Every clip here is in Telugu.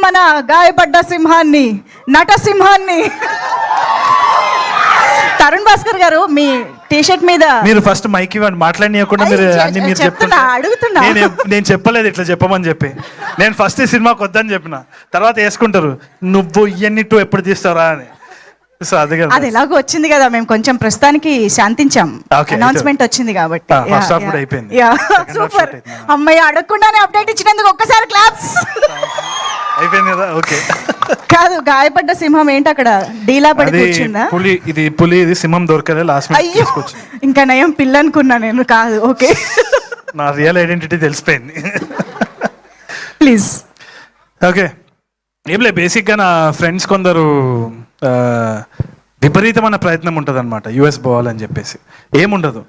మన గాయపడ్డ సింహాన్ని, నటసింహాన్ని తరుణ్ భాస్కర్ గారు మీ టీషర్ట్ మీద మీరు ఫస్ట్ మైక్ ఇవ్వండి, మాట్లాడనీయకుండా మీరు అన్ని మీరు చెప్తున్నా. అడుగుతున్నా, నేను చెప్పలేదు ఇట్లా చెప్పమని చెప్పి. నేను ఫస్ట్ ఈ సినిమాకి వద్దని చెప్పిన, తర్వాత వేసుకుంటారు నువ్వు ఇవన్నీ టూ ఎప్పుడు తీస్తారా అని. సో అది ఎలాగో వచ్చింది కదా, మేము కొంచెం ప్రస్తుతానికి శాంతించాం, అనౌన్స్మెంట్ వచ్చింది కాబట్టి. సూపర్ అమ్మాయి, అడగకుండానే అప్డేట్ ఇచ్చినందుకు ఒక్కసారి క్లాప్స్. అయిపోయింది కదా, ఓకే. కాదు, గాయపడ్డ సింహం ఏంటి అక్కడ డీలా పడి కూర్చుందా? పులి ఇది సింహం దొరకలే లాస్ట్. అయ్యో, ఇంకా నయం పిల్ల అనుకున్నా నేను. కాదు, ఓకే. నా రియల్ ఐడెంటిటీ తెలిసిపోయింది. ప్లీజ్. ఓకే, ఏం లేదు, బేసిక్గా నా ఫ్రెండ్స్ కొందరు విపరీతమైన ప్రయత్నం ఉంటుంది అనమాట యుఎస్ పోవాలని చెప్పేసి. ఏముండదు.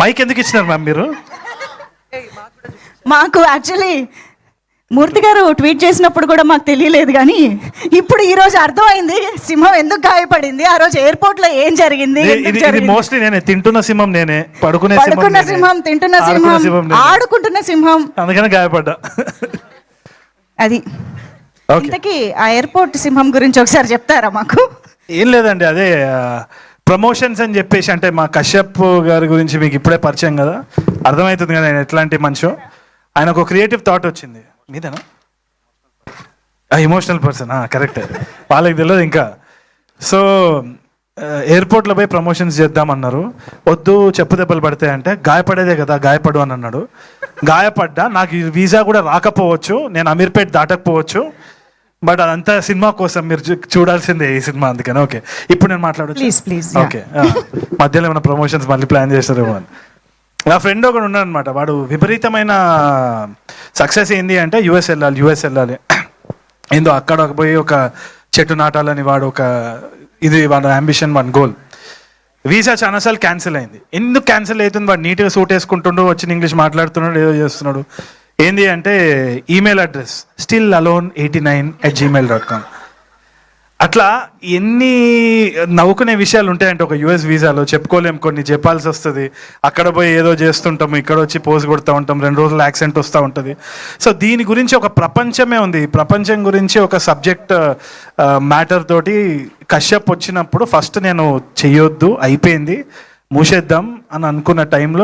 మైక్ ఎందుకు ఇచ్చినారు మ్యామ్ మీరు? మాకు యాక్చువల్లీ మూర్తి గారు ట్వీట్ చేసినప్పుడు కూడా మాకు తెలియలేదు, కానీ ఇప్పుడు ఈ రోజు అర్థమైంది సింహం ఎందుకు గాయపడింది, ఆ రోజు ఎయిర్పోర్ట్ లో ఏం జరిగింది. మోస్ట్లీ నేనే తింటున్న సింహం, నేనే పడుకున్న సింహం, తింటున్న సింహం, ఆడుకుంటున్న సింహం, అందుకని గాయపడ్డా. అది ఇంతకీ ఆ ఎయిర్పోర్ట్ సింహం గురించి ఒకసారి చెప్తారా మాకు? ఏం లేదండి, అదే ప్రమోషన్స్ అని చెప్పేసి, అంటే మా కశ్యప్ గారి గురించి మీకు ఇప్పుడే పరిచయం కదా, అర్థమవుతుంది కదా ఆయన ఎట్లాంటి మనిషి. ఆయనకు ఒక క్రియేటివ్ థాట్ వచ్చింది. మీదేనా? ఎమోషనల్ పర్సన్, కరెక్ట్, వాళ్ళకి తెలియదు ఇంకా. సో ఎయిర్పోర్ట్లో పోయి ప్రమోషన్స్ చేద్దామన్నారు. వద్దు, చెప్పు దెబ్బలు పడతాయంటే, గాయపడేదే కదా, గాయపడు అని అన్నాడు. గాయపడ్డా, నాకు వీసా కూడా రాకపోవచ్చు, నేను అమీర్పేట్ దాటకపోవచ్చు, బట్ అదంతా సినిమా కోసం, మీరు చూడాల్సిందే ఈ సినిమా, అందుకని. ఓకే, ఇప్పుడు నేను మాట్లాడచ్చు? ప్లీజ్. ఓకే, మధ్యలో ఏమైనా ప్రమోషన్స్ మళ్ళీ ప్లాన్ చేస్తారేమో అని. నా ఫ్రెండ్ ఒకడు ఉన్నాడు అనమాట, వాడు విపరీతమైన సక్సెస్ ఏంది అంటే యుఎస్ వెళ్ళాలి ఏందో, అక్కడ పోయి ఒక చెట్టు నాటాలని వాడు ఒక ఇది వాడు అంబిషన్, వన్ గోల్. వీసా చాలాసార్లు క్యాన్సిల్ అయింది. ఎందుకు క్యాన్సిల్ అవుతుంది? వాడు నీట్గా సూట్ వేసుకుంటుండు, వచ్చిన ఇంగ్లీష్ మాట్లాడుతున్నాడు, ఏదో చేస్తున్నాడు. ఏంది అంటే ఈమెయిల్ అడ్రస్ stillalone89@gmail.com. అట్లా ఎన్ని నవ్వుకునే విషయాలు ఉంటాయంటే ఒక యుఎస్ వీసాలో, చెప్పుకోలేం. కొన్ని చెప్పాల్సి వస్తుంది, అక్కడ పోయి ఏదో చేస్తుంటాము, ఇక్కడ వచ్చి పోజ్ కొడుతూ ఉంటాం, 2 రోజులు యాక్సెంట్ వస్తూ ఉంటుంది. సో దీని గురించి ఒక ప్రపంచమే ఉంది. ప్రపంచం గురించి ఒక సబ్జెక్ట్ మ్యాటర్ తోటి కశ్యప్ వచ్చినప్పుడు ఫస్ట్ నేను చెయ్యొద్దు, అయిపోయింది, మూసేద్దాం అని అనుకున్న టైంలో